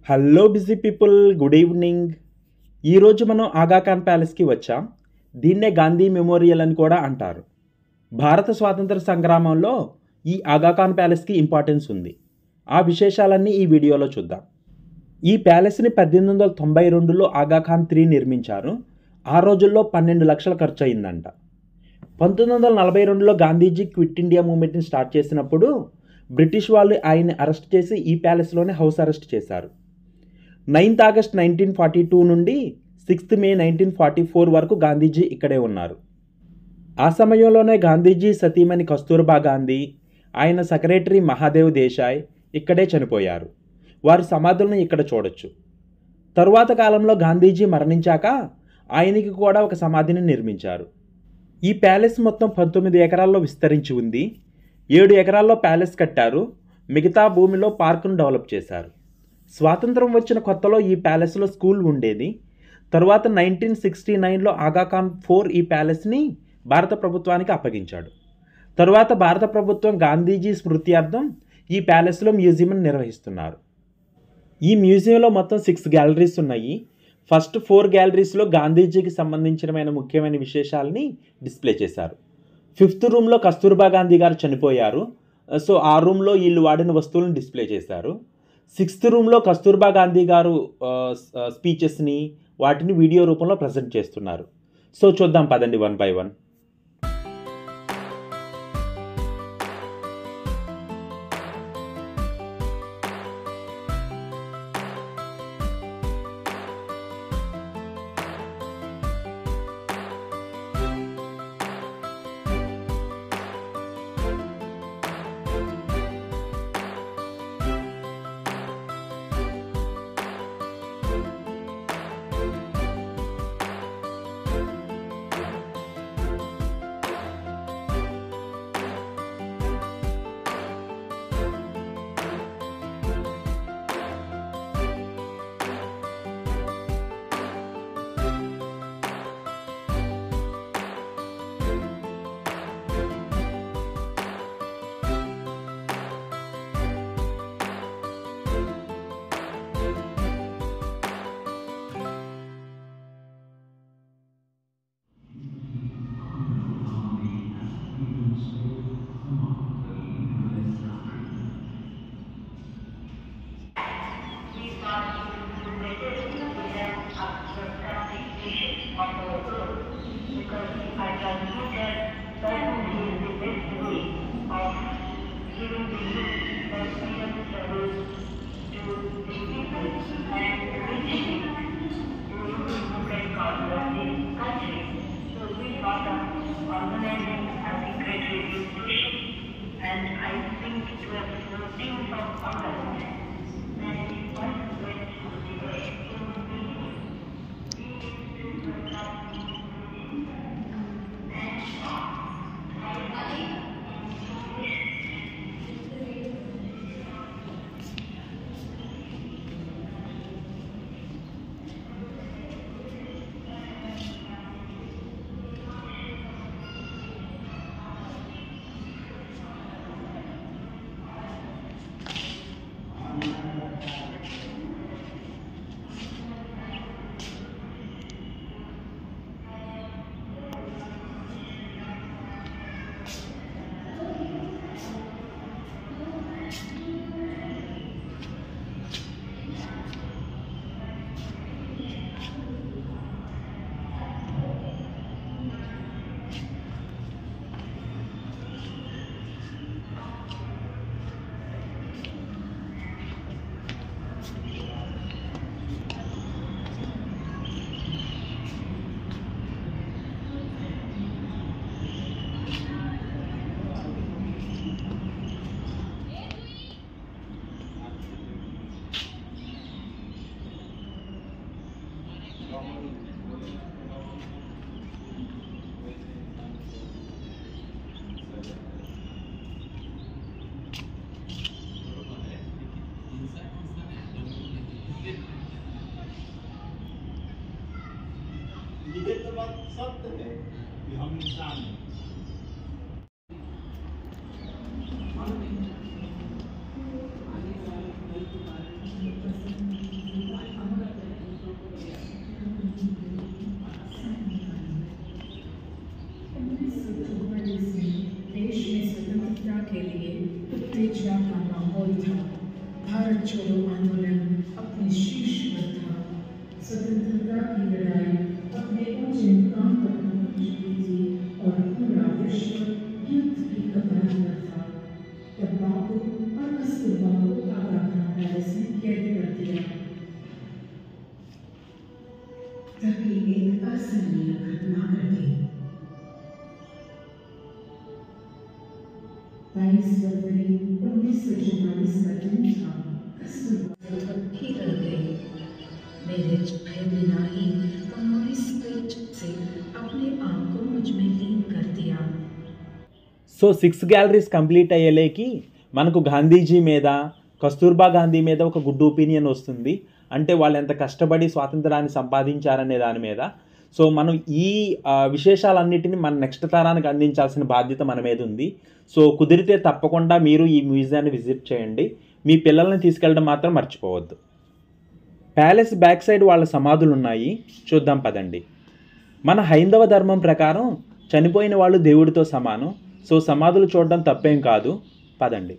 Hello busy people, good evening. ఈరోజు మనం ఆగాఖాన్ ప్యాలెస్కి వచ్చాం. దీన్నే గాంధీ మెమోరియల్ అని కూడా అంటారు. భారత స్వాతంత్ర సంగ్రామంలో ఈ ఆగాఖాన్ ప్యాలెస్కి ఇంపార్టెన్స్ ఉంది. ఆ విశేషాలన్నీ ఈ వీడియోలో చూద్దాం. ఈ ప్యాలెస్ని 1892లో ఆగాఖాన్ 3 నిర్మించారు. ఆ రోజుల్లో 12 లక్షలు ఖర్చు అయిందంట. 1942లో గాంధీజీ క్విట్ ఇండియా మూవ్మెంట్ని స్టార్ట్ చేసినప్పుడు బ్రిటిష్ వాళ్ళు ఆయన్ని అరెస్ట్ చేసి ఈ ప్యాలెస్లోనే హౌస్ అరెస్ట్ చేశారు. 9th August 1942 నుండి 6th May 1944 వరకు గాంధీజీ ఇక్కడే ఉన్నారు. ఆ సమయంలోనే గాంధీజీ సతీమణి కస్తూర్బా గాంధీ, ఆయన సెక్రటరీ మహాదేవ్ దేశాయ్ ఇక్కడే చనిపోయారు. వారి సమాధులను ఇక్కడ చూడొచ్చు. తరువాత కాలంలో గాంధీజీ మరణించాక ఆయనకి కూడా ఒక సమాధిని నిర్మించారు. ఈ ప్యాలెస్ మొత్తం 19 ఎకరాల్లో విస్తరించి ఉంది. 7 ఎకరాల్లో ప్యాలెస్ కట్టారు. మిగతా భూమిలో పార్కును డెవలప్ చేశారు. స్వాతంత్రం వచ్చిన కొత్తలో ఈ ప్యాలెస్లో స్కూల్ ఉండేది. తరువాత 1969లో ఆగాఖాన్ 4 ఈ ప్యాలెస్ని భారత ప్రభుత్వానికి అప్పగించాడు. తరువాత భారత ప్రభుత్వం గాంధీజీ స్మృత్యార్థం ఈ ప్యాలెస్లో మ్యూజియం నిర్వహిస్తున్నారు. ఈ మ్యూజియంలో మొత్తం 6 గ్యాలరీస్ ఉన్నాయి. ఫస్ట్ 4 గ్యాలరీస్లో గాంధీజీకి సంబంధించిన ముఖ్యమైన విశేషాలని డిస్ప్లే చేశారు. 5th రూమ్లో కస్తూర్బా గాంధీ గారు చనిపోయారు. సో ఆ రూమ్లో వీళ్ళు వాడిన వస్తువులను డిస్ప్లే చేశారు. 6th రూమ్లో కస్తూర్బా గాంధీ గారు స్పీచెస్ని వాటిని వీడియో రూపంలో ప్రజెంట్ చేస్తున్నారు. సో చూద్దాం పదండి 1 by 1. ये तो बात सत्य है कि हम इंसान हैं। चलो आंदोलन अपने शीर्ष पर था। स्वतंत्रता की लड़ाई अपने ऊंचे मुकाम पर पहुंच चुकी थी और पूरा विश्व युद्ध की कगार पर था। तब बापू और कस्तूरबा को आगा खान पैलेस में कैद कर दिया। तभी एक असहनीय घटना घटी। 22 फरवरी 1944 का दिन था। कस्तूरबा ही रह गई। मेरे चाहे बिना ही उन्होंने स्वेच्छा से अपने आप को मुझ में लीन कर दिया। సో 6 గ్యాలరీస్ కంప్లీట్ అయ్యేలేకి మనకు గాంధీజీ మీద కస్తూర్బా గాంధీ మీద ఒక గుడ్ ఒపీనియన్ వస్తుంది. అంటే వాళ్ళు ఎంత కష్టపడి స్వాతంత్రాన్ని సంపాదించారనే దాని మీద. సో మనం ఈ విశేషాలన్నిటిని మన నెక్స్ట్ తరానికి అందించాల్సిన బాధ్యత మన మీద ఉంది. సో కుదిరితే తప్పకుండా మీరు ఈ మ్యూజియాన్ని విజిట్ చేయండి. మీ పిల్లల్ని తీసుకెళ్ళడం మాత్రం మర్చిపోవద్దు. ప్యాలెస్ బ్యాక్ సైడ్ వాళ్ళ సమాధులు ఉన్నాయి, చూద్దాం పదండి. మన హైందవ ధర్మం ప్రకారం చనిపోయిన వాళ్ళు దేవుడితో సమానం. సో సమాధులు చూడడం తప్పేం కాదు, పదండి.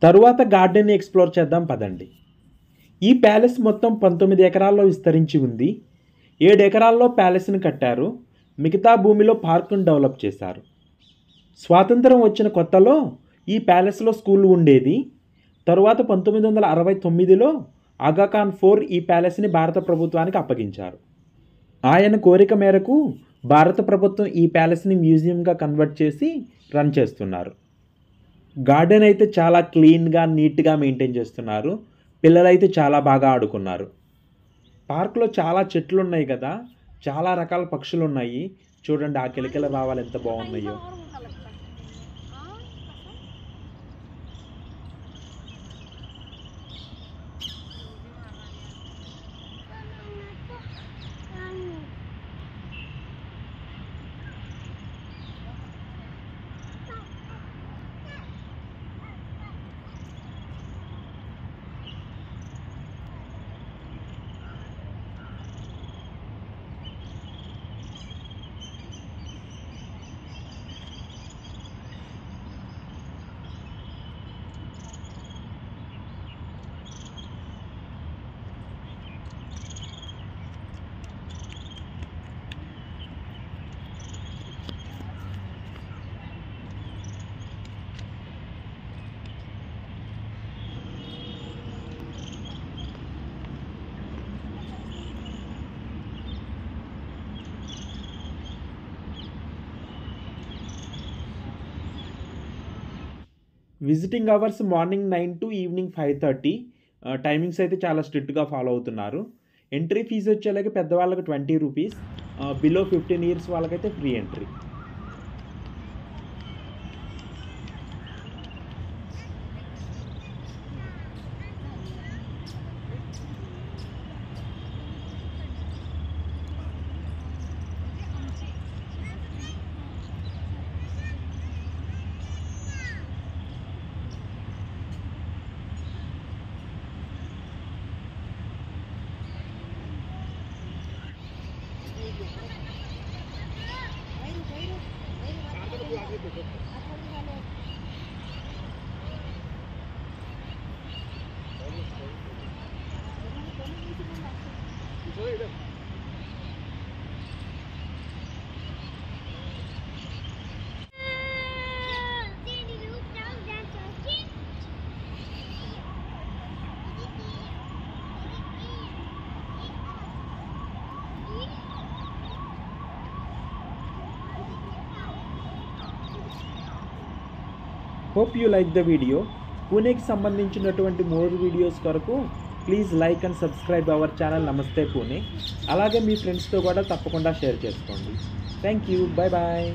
తరువాత గార్డెన్ని ఎక్స్ప్లోర్ చేద్దాం పదండి. ఈ ప్యాలెస్ మొత్తం 19 ఎకరాల్లో విస్తరించి ఉంది. 7 ఎకరాల్లో ప్యాలెస్ని కట్టారు. మిగతా భూమిలో పార్కును డెవలప్ చేశారు. స్వాతంత్రం వచ్చిన కొత్తలో ఈ ప్యాలెస్లో స్కూల్ ఉండేది. తరువాత 1969లో ఆగాఖాన్ 4 ఈ ప్యాలెస్ని భారత ప్రభుత్వానికి అప్పగించారు. ఆయన కోరిక మేరకు భారత ప్రభుత్వం ఈ ప్యాలెస్ని మ్యూజియంగా కన్వర్ట్ చేసి రన్ చేస్తున్నారు. గార్డెన్ అయితే చాలా క్లీన్గా నీట్గా మెయింటైన్ చేస్తున్నారు. పిల్లలైతే చాలా బాగా ఆడుకున్నారు. పార్క్లో చాలా చెట్లు ఉన్నాయి కదా, చాలా రకాల పక్షులు ఉన్నాయి. చూడండి ఆ కిలకిల రావాలు ఎంత బాగున్నాయో. Visiting hours morning 9 to evening 5:30. Timings అయితే చాలా స్ట్రిక్ట్గా ఫాలో అవుతున్నారు. ఎంట్రీ ఫీజు వచ్చేలాగా పెద్దవాళ్ళకి 20 రూపీస్, బిలో 15 ఇయర్స్ వాళ్ళకైతే free entry. Hope you like the video. పూణేకి సంబంధించినటువంటి మోర్ వీడియోస్ కొరకు please like and subscribe our channel నమస్తే పూణే. అలాగే మీ ఫ్రెండ్స్తో కూడా తప్పకుండా షేర్ చేసుకోండి. Thank you. Bye bye.